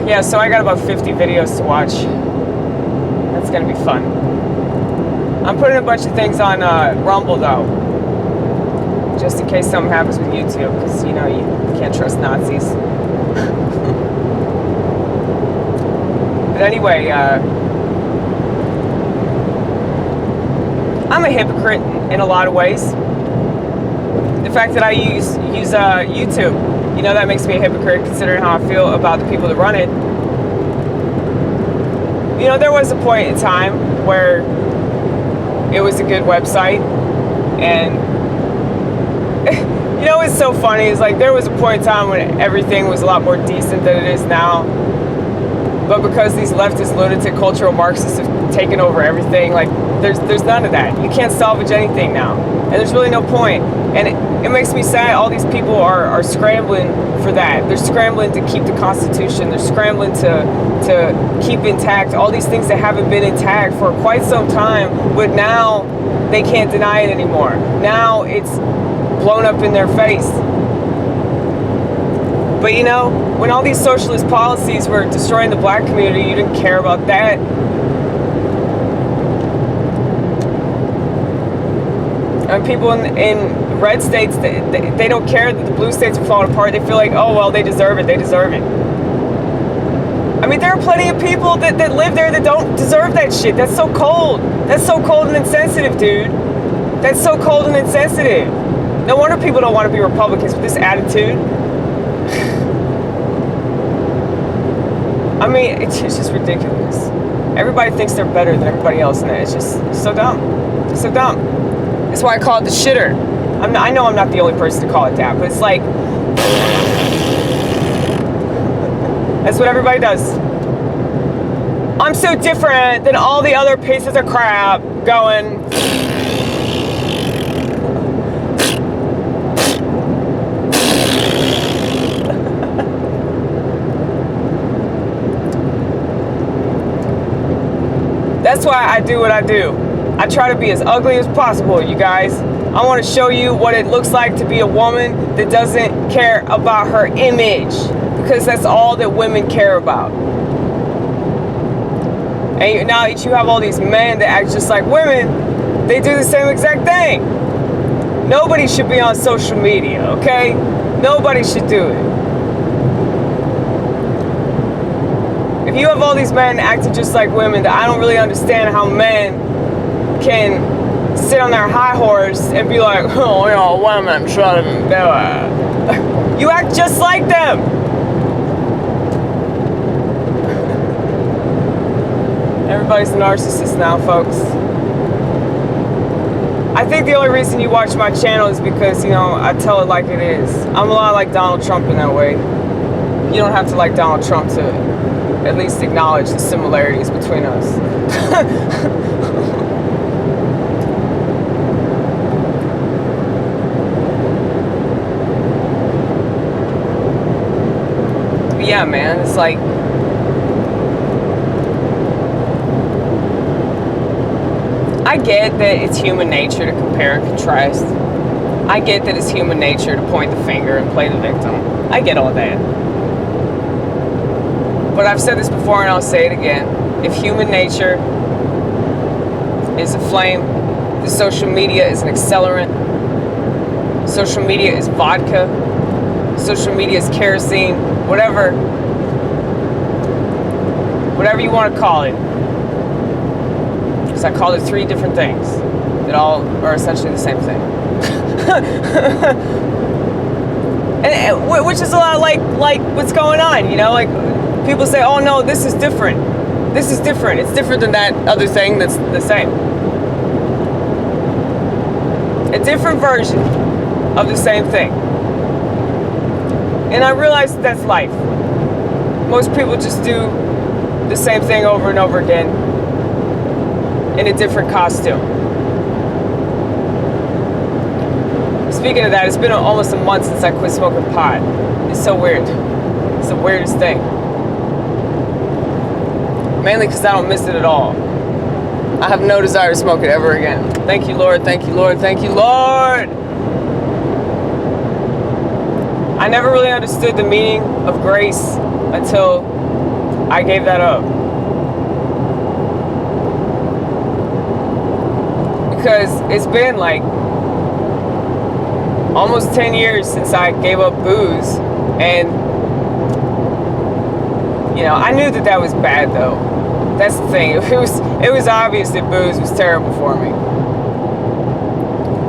Yeah, so I got about 50 videos to watch. That's gonna be fun. I'm putting a bunch of things on Rumble though, just in case something happens with YouTube, because you know you can't trust Nazis. But anyway, I'm a hypocrite in a lot of ways. The fact that I use YouTube, you know, that makes me a hypocrite considering how I feel about the people that run it. You know, there was a point in time where it was a good website, and you know, it's so funny. It's like there was a point in time when everything was a lot more decent than it is now. But because these leftist, lunatic, cultural Marxists have taken over everything, like there's none of that. You can't salvage anything now, and there's really no point. And it makes me sad. All these people are scrambling for that. They're scrambling to keep the Constitution. They're scrambling to keep intact all these things that haven't been intact for quite some time. But now they can't deny it anymore. Now it's blown up in their face. But you know, when all these socialist policies were destroying the black community, you didn't care about that. And people in red states, they don't care that the blue states are falling apart. They feel like, oh, well, they deserve it. They deserve it. I mean, there are plenty of people that live there that don't deserve that shit. That's so cold. That's so cold and insensitive, dude. That's so cold and insensitive. No wonder people don't want to be Republicans with this attitude. I mean, it's just ridiculous. Everybody thinks they're better than everybody else, and it's just so dumb. It's so dumb. That's why I call it the shitter. I know I'm not the only person to call it that, but it's like, that's what everybody does. I'm so different than all the other pieces of crap going. That's why I do what I do. I try to be as ugly as possible, you guys. I want to show you what it looks like to be a woman that doesn't care about her image, because that's all that women care about. And now that you have all these men that act just like women, they do the same exact thing. Nobody should be on social media, okay? Nobody should do it. If you have all these men acting just like women, I don't really understand how men can sit on their high horse and be like, oh, you know, women shouldn't do it. You act just like them. Everybody's a narcissist now, folks. I think the only reason you watch my channel is because, you know, I tell it like it is. I'm a lot like Donald Trump in that way. You don't have to like Donald Trump to at least acknowledge the similarities between us. Yeah, man, it's like, I get that it's human nature to compare and contrast. I get that it's human nature to point the finger and play the victim. I get all that. But I've said this before and I'll say it again. If human nature is a flame, the social media is an accelerant. Social media is vodka. Social media is kerosene. Whatever you want to call it. Because I called it 3 different things that all are essentially the same thing. and which is a lot like what's going on, you know, like people say, oh no, this is different. This is different. It's different than that other thing that's the same. A different version of the same thing. And I realize that's life. Most people just do the same thing over and over again in a different costume. Speaking of that, it's been almost a month since I quit smoking pot. It's so weird. It's the weirdest thing. Mainly because I don't miss it at all. I have no desire to smoke it ever again. Thank you, Lord. Thank you, Lord. Thank you, Lord. I never really understood the meaning of grace until I gave that up. Because it's been like almost 10 years since I gave up booze, and you know, I knew that that was bad though. That's the thing. It was obvious that booze was terrible for me.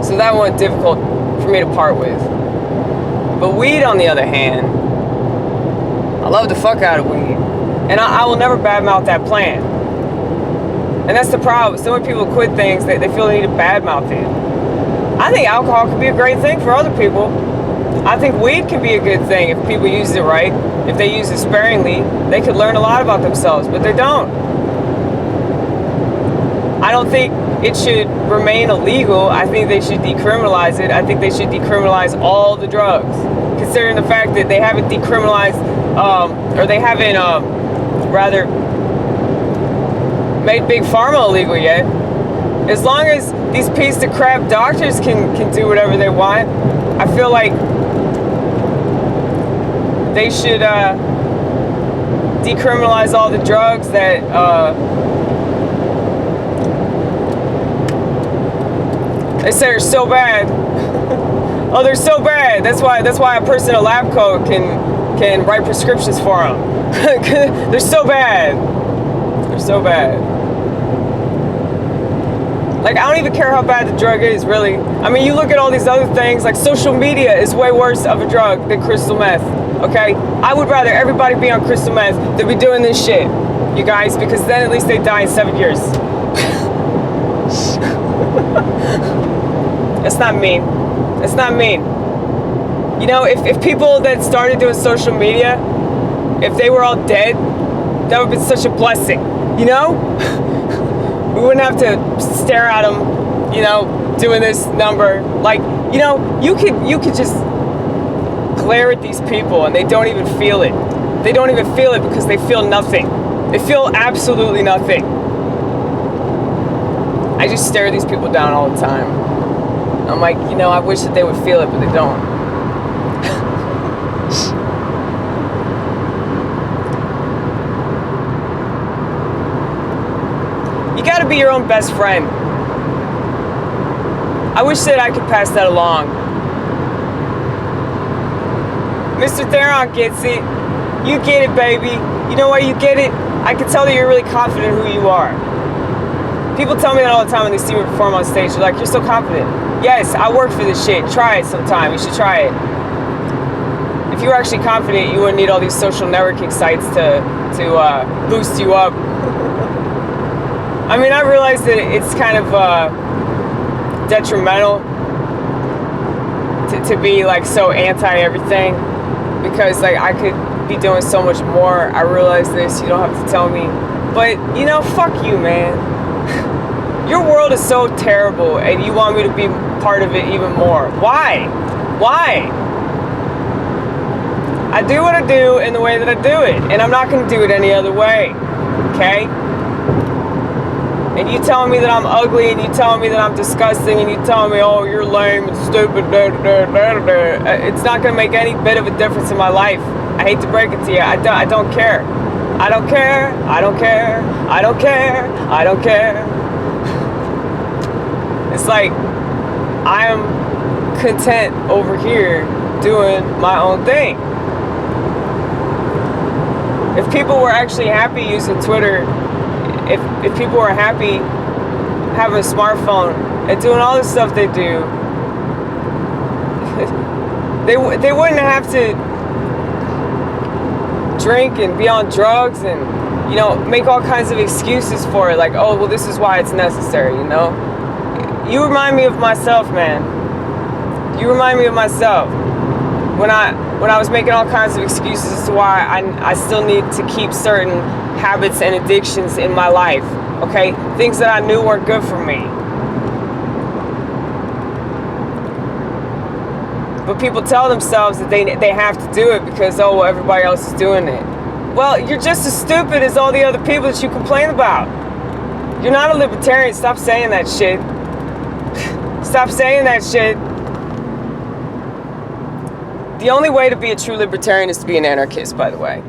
So that one difficult for me to part with. But weed, on the other hand, I love the fuck out of weed. And I will never badmouth that plant. And that's the problem. So many people quit things that they feel they need to badmouth it. I think alcohol could be a great thing for other people. I think weed can be a good thing if people use it right. If they use it sparingly, they could learn a lot about themselves, but they don't. I don't think it should remain illegal. I think they should decriminalize it. I think they should decriminalize all the drugs, considering the fact that they haven't decriminalized, or they haven't, rather, made Big Pharma illegal yet. As long as these piece of crap doctors can do whatever they want, I feel like they should decriminalize all the drugs that they say are so bad. Oh, they're so bad. That's why a person in a lab coat can write prescriptions for them. They're so bad. They're so bad. Like, I don't even care how bad the drug is, really. I mean, you look at all these other things, like social media is way worse of a drug than crystal meth, okay? I would rather everybody be on crystal meth than be doing this shit, you guys, because then at least they die in 7 years. That's not mean. That's not mean. You know, if people that started doing social media, if they were all dead, that would have been such a blessing, you know? We wouldn't have to stare at them, you know, doing this number. Like, you know, you could just glare at these people and they don't even feel it. They don't even feel it because they feel nothing. They feel absolutely nothing. I just stare at these people down all the time. I'm like, you know, I wish that they would feel it, but they don't. You gotta be your own best friend. I wish that I could pass that along. Mr. Theron gets it. You get it, baby. You know why you get it? I can tell that you're really confident in who you are. People tell me that all the time when they see me perform on stage. They're like, you're so confident. Yes, I work for this shit. Try it sometime. You should try it. If you were actually confident, you wouldn't need all these social networking sites to boost you up. I mean, I realize that it's kind of detrimental to be like so anti-everything, because like I could be doing so much more. I realize this, you don't have to tell me. But, you know, fuck you, man. Your world is so terrible and you want me to be part of it even more. Why? Why? I do what I do in the way that I do it, and I'm not going to do it any other way, okay? And you telling me that I'm ugly, and you telling me that I'm disgusting, and you telling me, oh, you're lame and stupid, it's not going to make any bit of a difference in my life. I hate to break it to you. I don't care. I don't care. I don't care. I don't care. I don't care. It's like I am content over here doing my own thing. If people were actually happy using Twitter, if people were happy having a smartphone and doing all the stuff they do, they wouldn't have to drink and be on drugs and, you know, make all kinds of excuses for it. Like, oh, well, this is why it's necessary, you know? You remind me of myself, man. You remind me of myself. When I was making all kinds of excuses as to why I still need to keep certain habits and addictions in my life, okay? Things that I knew weren't good for me. But people tell themselves that they have to do it because, oh, well, everybody else is doing it. Well, you're just as stupid as all the other people that you complain about. You're not a libertarian. Stop saying that shit. Stop saying that shit. The only way to be a true libertarian is to be an anarchist, by the way.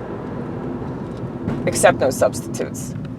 accept no substitutes.